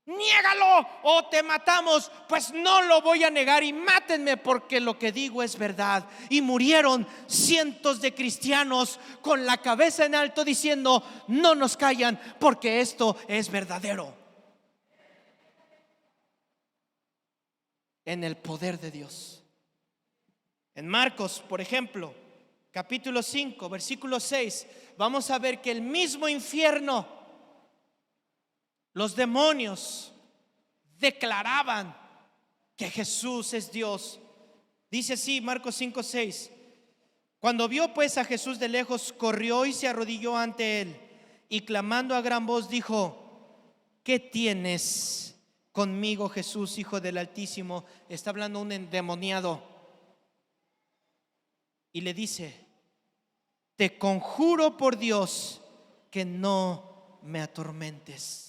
Niégalo o te matamos. Pues no lo voy a negar y mátenme, porque lo que digo es verdad. Y murieron cientos de cristianos con la cabeza en alto diciendo: no nos callan, porque esto es verdadero. En el poder de Dios. En Marcos, por ejemplo, capítulo 5, versículo 6, vamos a ver que el mismo infierno, los demonios, declaraban que Jesús es Dios. Dice así, Marcos 5, 6: cuando vio pues a Jesús de lejos, corrió y se arrodilló ante él, y clamando a gran voz dijo: ¿qué tienes conmigo, Jesús, Hijo del Altísimo? Está hablando un endemoniado. Y le dice: te conjuro por Dios que no me atormentes.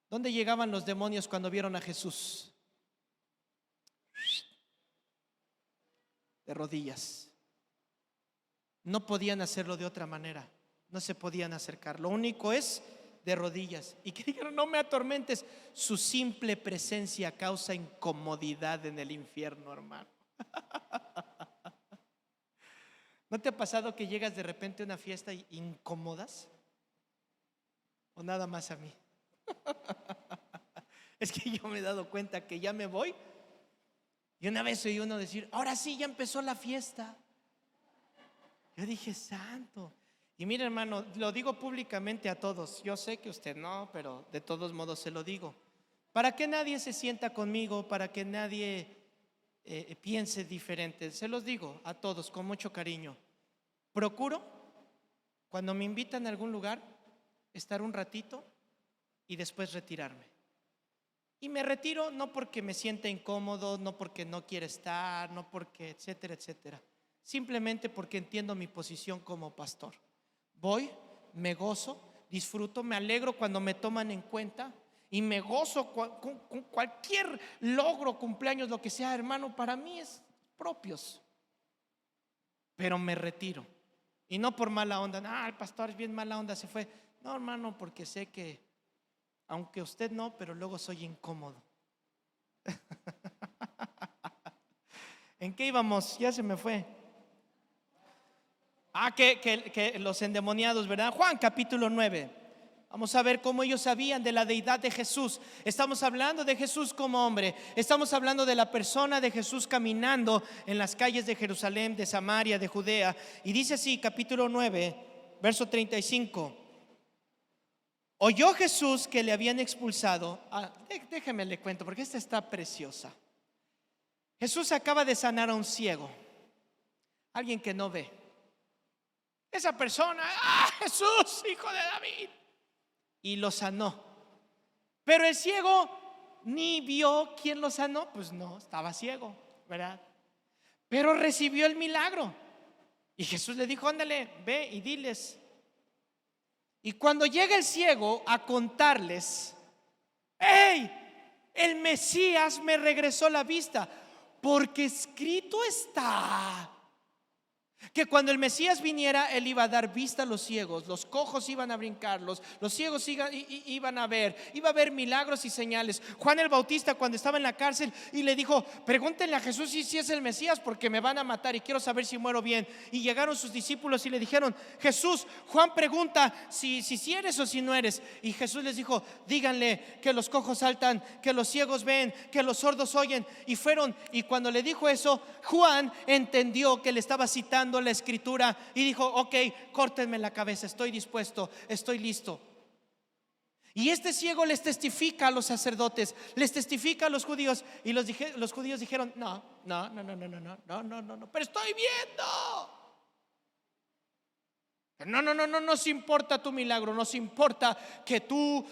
¿Dónde llegaban los demonios cuando vieron a Jesús? De rodillas. No podían hacerlo de otra manera. No se podían acercar. Lo único es de rodillas. Y que dijeron: no me atormentes. Su simple presencia causa incomodidad en el infierno, hermano. ¿No te ha pasado que llegas de repente a una fiesta y incómodas? ¿O nada más a mí? Es que yo me he dado cuenta que ya me voy y una vez oí uno decir: ahora sí, ya empezó la fiesta. Yo dije: santo. Y mire, hermano, lo digo públicamente a todos. Yo sé que usted no, pero de todos modos se lo digo, para que nadie se sienta conmigo, para que nadie piense diferente. Se los digo a todos con mucho cariño. Procuro, cuando me invitan a algún lugar, estar un ratito y después retirarme. Y me retiro no porque me sienta incómodo, no porque no quiera estar, no porque etcétera, etcétera. Simplemente porque entiendo mi posición como pastor. Voy, me gozo, disfruto, me alegro cuando me toman en cuenta y me gozo con cualquier logro, cumpleaños, lo que sea, hermano, para mí es propios. Pero me retiro. Y no por mala onda: el pastor es bien mala onda, se fue. No, hermano, porque sé que, aunque usted no, pero luego soy incómodo. ¿En qué íbamos? Ya se me fue. Que los endemoniados, ¿verdad? Juan capítulo 9. Vamos a ver cómo ellos sabían de la deidad de Jesús. Estamos hablando de Jesús como hombre. Estamos hablando de la persona de Jesús caminando en las calles de Jerusalén, de Samaria, de Judea. Y dice así, capítulo 9, verso 35. Oyó Jesús que le habían expulsado. Déjeme le cuento, porque esta está preciosa. Jesús acaba de sanar a un ciego, alguien que no ve. Esa persona: Jesús, hijo de David. Y lo sanó. Pero el ciego ni vio quién lo sanó. Pues no, estaba ciego, ¿verdad? Pero recibió el milagro. Y Jesús le dijo: ándale, ve y diles. Y cuando llega el ciego a contarles: ¡hey! El Mesías me regresó la vista, porque escrito está que cuando el Mesías viniera, él iba a dar vista a los ciegos, los cojos iban a brincar, los ciegos iban a ver, iba a haber milagros y señales. Juan el Bautista, cuando estaba en la cárcel, y le dijo: pregúntenle a Jesús si es el Mesías, porque me van a matar y quiero saber si muero bien. Y llegaron sus discípulos y le dijeron: Jesús, Juan pregunta si eres o si no eres. Y Jesús les dijo: díganle que los cojos saltan, que los ciegos ven, que los sordos oyen. Y fueron, y cuando le dijo eso, Juan entendió que le estaba citando la escritura y dijo: ok, córtenme la cabeza, estoy dispuesto, estoy listo. Y este ciego les testifica a los sacerdotes, les testifica a los judíos. Y los judíos dijeron: no, pero estoy viendo. No nos importa tu milagro, nos importa que tú,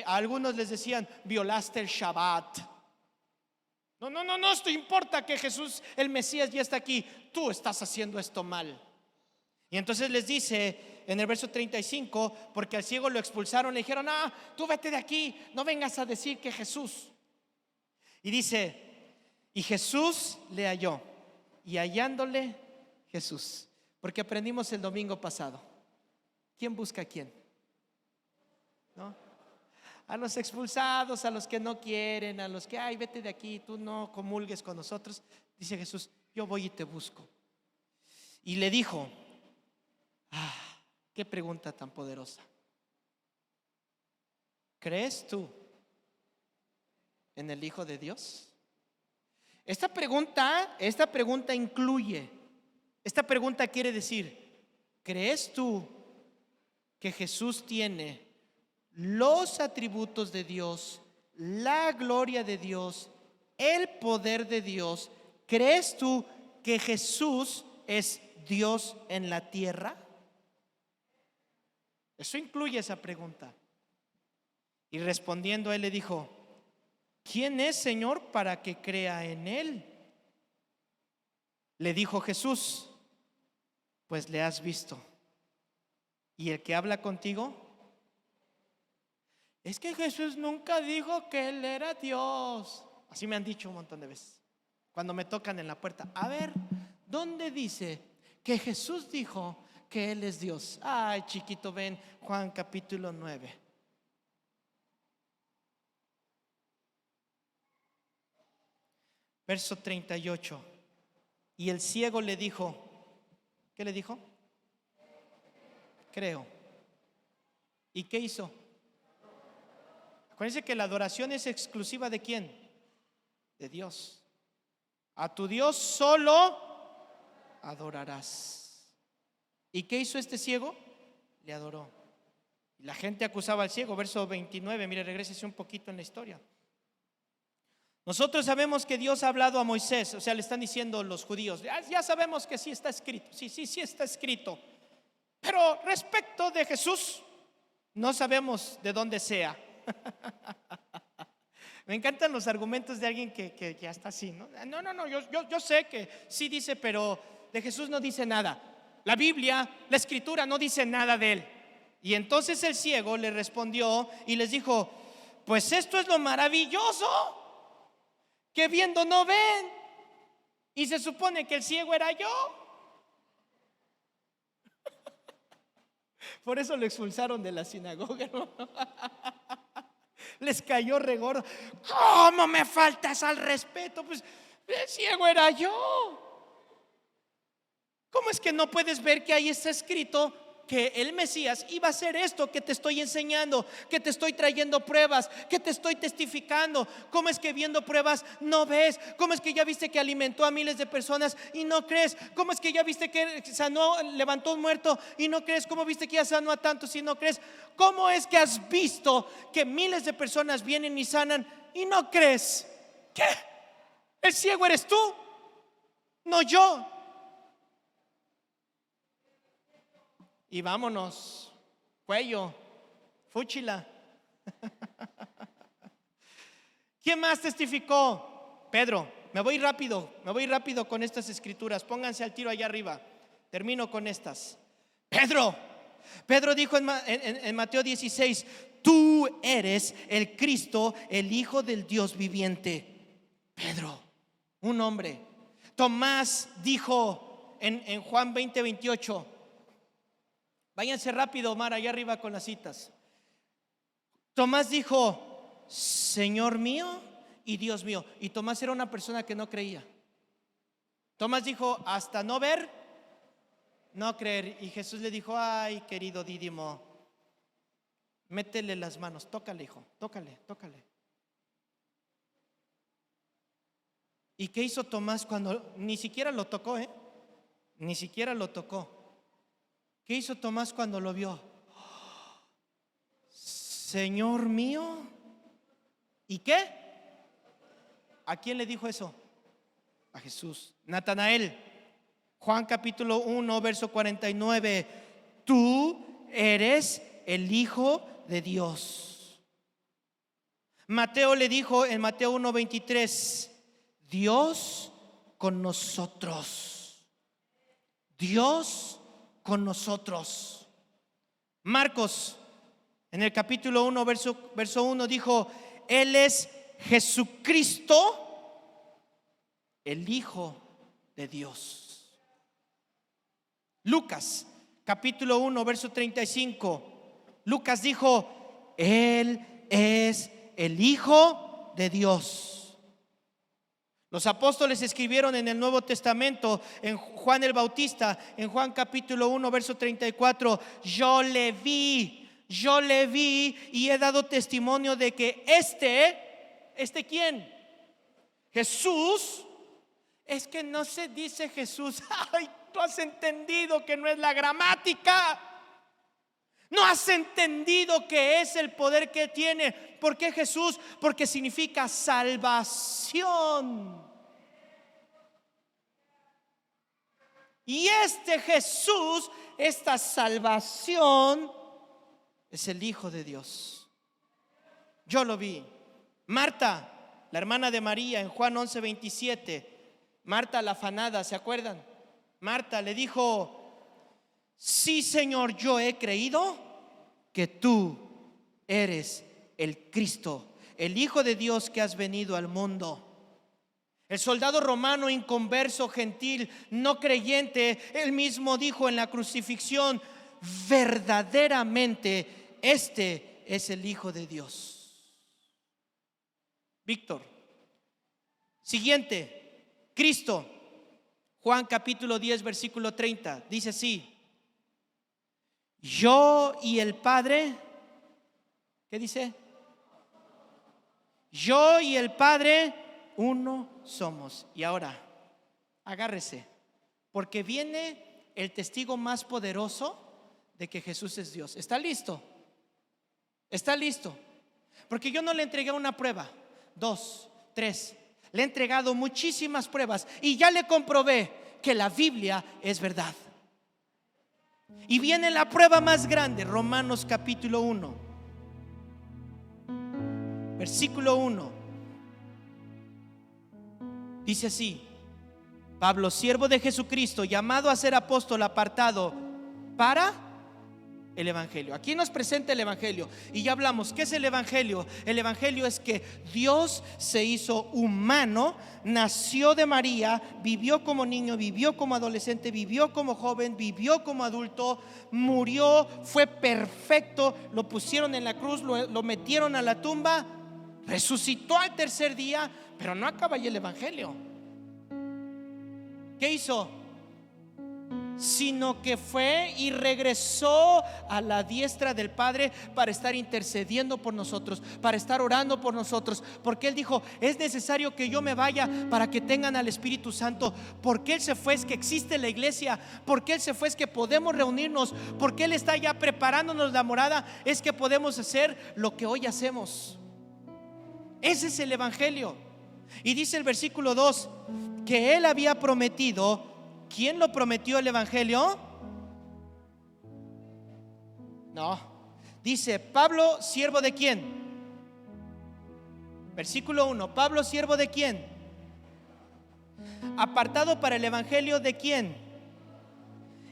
a algunos les decían, violaste el Shabbat. No te importa que Jesús, el Mesías, ya está aquí. Tú estás haciendo esto mal. Y entonces les dice en el verso 35: porque al ciego lo expulsaron, le dijeron: tú vete de aquí, no vengas a decir que Jesús. Y dice: y Jesús le halló, y hallándole Jesús, porque aprendimos el domingo pasado, ¿quién busca a quién? ¿No? A los expulsados, a los que no quieren, a los que: ay, vete de aquí, tú no comulgues con nosotros. Dice Jesús: yo voy y te busco. Y le dijo: qué pregunta tan poderosa. ¿Crees tú en el Hijo de Dios? Esta pregunta incluye, esta pregunta quiere decir: ¿crees tú que Jesús tiene los atributos de Dios, la gloria de Dios, el poder de Dios? ¿Crees tú que Jesús es Dios en la tierra? Eso incluye esa pregunta. Y respondiendo, él le dijo: ¿quién es, Señor, para que crea en él? Le dijo Jesús: pues le has visto, y el que habla contigo. Es que Jesús nunca dijo que él era Dios. Así me han dicho un montón de veces cuando me tocan en la puerta: a ver, ¿dónde dice que Jesús dijo que él es Dios? Ay, chiquito, ven Juan capítulo 9. Verso 38. Y el ciego le dijo: ¿qué le dijo? Creo. ¿Y qué hizo? Acuérdense que la adoración es exclusiva ¿de quién? De Dios. A tu Dios solo adorarás. ¿Y qué hizo este ciego? Le adoró. Y la gente acusaba al ciego. Verso 29, mire, regrésese un poquito en la historia. Nosotros sabemos que Dios ha hablado a Moisés. O sea, le están diciendo los judíos: ya sabemos que sí está escrito. Sí está escrito. Pero respecto de Jesús, no sabemos de dónde sea. Me encantan los argumentos de alguien que ya está así, ¿no? Yo sé que sí dice, pero de Jesús no dice nada. La Biblia, la Escritura no dice nada de él. Y entonces el ciego le respondió y les dijo: pues esto es lo maravilloso, que viendo no ven. Y se supone que el ciego era yo. Por eso lo expulsaron de la sinagoga, ¿no? Les cayó regordo. ¿Cómo me faltas al respeto? Pues el ciego era yo. ¿Cómo es que no puedes ver que ahí está escrito que el Mesías iba a hacer esto que te estoy enseñando, que te estoy trayendo pruebas, que te estoy testificando? ¿Cómo es que viendo pruebas no ves? ¿Cómo es que ya viste que alimentó a miles de personas y no crees? ¿Cómo es que ya viste que sanó, levantó un muerto y no crees? ¿Cómo viste que ya sanó a tantos y no crees? ¿Cómo es que has visto que miles de personas vienen y sanan y no crees? ¿Qué? ¿El ciego eres tú? No yo. Y vámonos, cuello, fúchila. ¿Quién más testificó? Pedro. Me voy rápido con estas escrituras. Pónganse al tiro allá arriba. Termino con estas. Pedro dijo en Mateo 16: tú eres el Cristo, el Hijo del Dios viviente. Pedro, un hombre. Tomás dijo en Juan 20:28. Váyanse rápido, Omar, allá arriba con las citas. Tomás dijo: Señor mío y Dios mío. Y Tomás era una persona que no creía. Tomás dijo: hasta no ver, no creer. Y Jesús le dijo: ay, querido Dídimo, métele las manos, tócale, hijo, tócale. ¿Y qué hizo Tomás cuando ni siquiera lo tocó? Ni siquiera lo tocó. ¿Qué hizo Tomás cuando lo vio? Señor mío. ¿Y qué? ¿A quién le dijo eso? A Jesús. Natanael, Juan capítulo 1 verso 49: tú eres el Hijo de Dios. Mateo le dijo en Mateo 1:23: Dios con nosotros. Dios con nosotros. Marcos en el capítulo 1 verso 1 dijo: Él es Jesucristo, el Hijo de Dios. Lucas capítulo 1 verso 35, Lucas dijo: Él es el Hijo de Dios. Los apóstoles escribieron en el Nuevo Testamento, en Juan el Bautista, en Juan capítulo 1 verso 34: yo le vi y he dado testimonio de que ¿quién? Jesús. Es que no se dice Jesús. Ay, tú has entendido que no es la gramática. No has entendido que es el poder que tiene. ¿Por qué Jesús? Porque significa salvación. Y este Jesús, esta salvación, es el Hijo de Dios. Yo lo vi. Marta, la hermana de María, en Juan 11:27, Marta la afanada, ¿se acuerdan? Marta le dijo: sí, Señor, yo he creído que tú eres el Cristo, el Hijo de Dios que has venido al mundo. El soldado romano inconverso, gentil, no creyente, él mismo dijo en la crucifixión: verdaderamente este es el Hijo de Dios. Víctor. Siguiente. Cristo. Juan capítulo 10 versículo 30 dice así: yo y el Padre, ¿qué dice? Yo y el Padre uno somos. Y ahora, agárrese, porque viene el testigo más poderoso de que Jesús es Dios. ¿Está listo? ¿Está listo? Porque yo no le entregué una prueba, 2, 3. Le he entregado muchísimas pruebas y ya le comprobé que la Biblia es verdad. Y viene la prueba más grande, Romanos capítulo 1, versículo 1. Dice así: Pablo, siervo de Jesucristo, llamado a ser apóstol, apartado para el Evangelio. Aquí nos presenta el Evangelio y ya hablamos. ¿Qué es el Evangelio? El Evangelio es que Dios se hizo humano, nació de María, vivió como niño, vivió como adolescente, vivió como joven, vivió como adulto, murió, fue perfecto, lo pusieron en la cruz, lo metieron a la tumba, resucitó al tercer día. Pero no acaba ahí el Evangelio. ¿Qué hizo? Sino que fue y regresó a la diestra del Padre para estar intercediendo por nosotros, para estar orando por nosotros, porque Él dijo: es necesario que yo me vaya para que tengan al Espíritu Santo. Porque Él se fue es que existe la iglesia, porque Él se fue es que podemos reunirnos, porque Él está ya preparándonos la morada, es que podemos hacer lo que hoy hacemos. Ese es el Evangelio. Y dice el versículo 2 que Él había prometido. ¿Quién lo prometió el Evangelio? No. Dice: Pablo, siervo de quién? Versículo 1. Pablo, siervo de quién? Apartado para el evangelio de quién.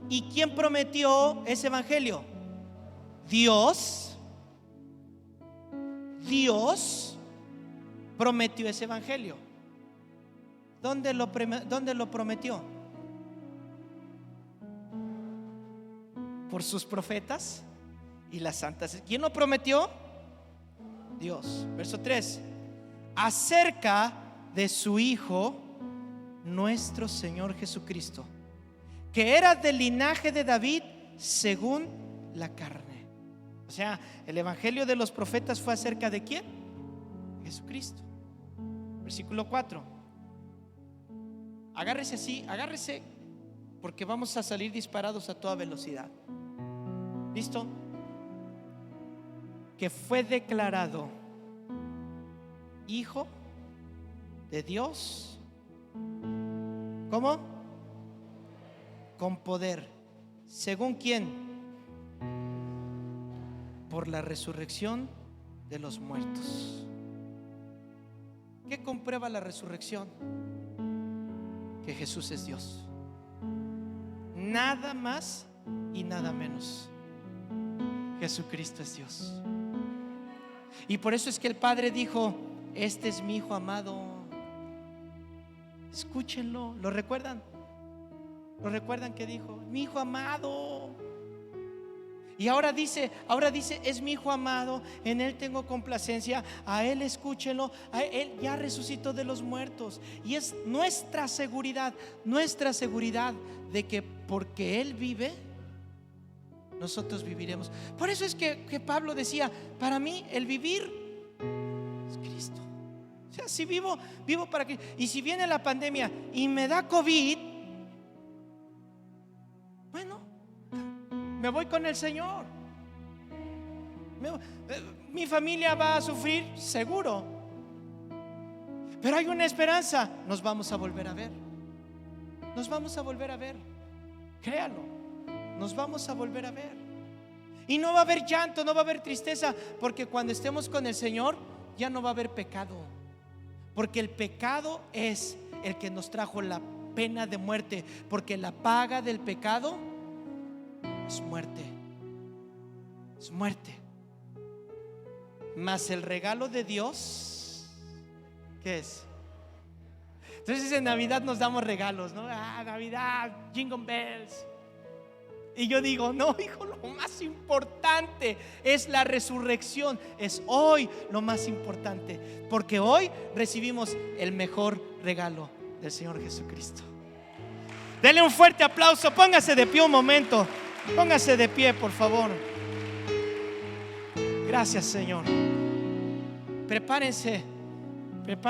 ¿Y quién prometió ese evangelio? Dios. Dios prometió ese evangelio. ¿Dónde lo prometió? Por sus profetas y las santas. ¿Quién lo prometió? Dios. Verso 3. Acerca de su Hijo, nuestro Señor Jesucristo, que era del linaje de David según la carne. O sea, el evangelio de los profetas fue acerca de ¿quién? Jesucristo. Versículo 4. Agárrese así, agárrese, porque vamos a salir disparados a toda velocidad. ¿Listo? Que fue declarado Hijo de Dios. ¿Cómo? Con poder. ¿Según quién? Por la resurrección de los muertos. ¿Qué comprueba la resurrección? Que Jesús es Dios. Nada más y nada menos. Jesucristo es Dios. Y por eso es que el Padre dijo: este es mi Hijo amado. Escúchenlo. ¿Lo recuerdan? ¿Lo recuerdan que dijo? Mi Hijo amado. Y ahora dice, es mi Hijo amado, en Él tengo complacencia, a Él escúchenlo, a Él ya resucitó de los muertos. Y es nuestra seguridad de que porque Él vive, nosotros viviremos. Por eso es que Pablo decía: para mí el vivir es Cristo. O sea, si vivo para Cristo. Y si viene la pandemia y me da COVID, bueno, me voy con el Señor. Mi familia va a sufrir, seguro, pero hay una esperanza. Nos vamos a volver a ver. Nos vamos a volver a ver. Créalo. Nos vamos a volver a ver. Y no va a haber llanto, no va a haber tristeza, porque cuando estemos con el Señor ya no va a haber pecado. Porque el pecado es el que nos trajo la pena de muerte. Porque la paga del pecado es muerte. Es muerte. Mas el regalo de Dios, ¿qué es? Entonces en Navidad nos damos regalos, ¿no? Navidad, jingle bells. Y yo digo: no, hijo, lo más importante es la resurrección. Es hoy lo más importante, porque hoy recibimos el mejor regalo del Señor Jesucristo. Denle un fuerte aplauso. Póngase de pie un momento. Póngase de pie, por favor. Gracias, Señor. Prepárense.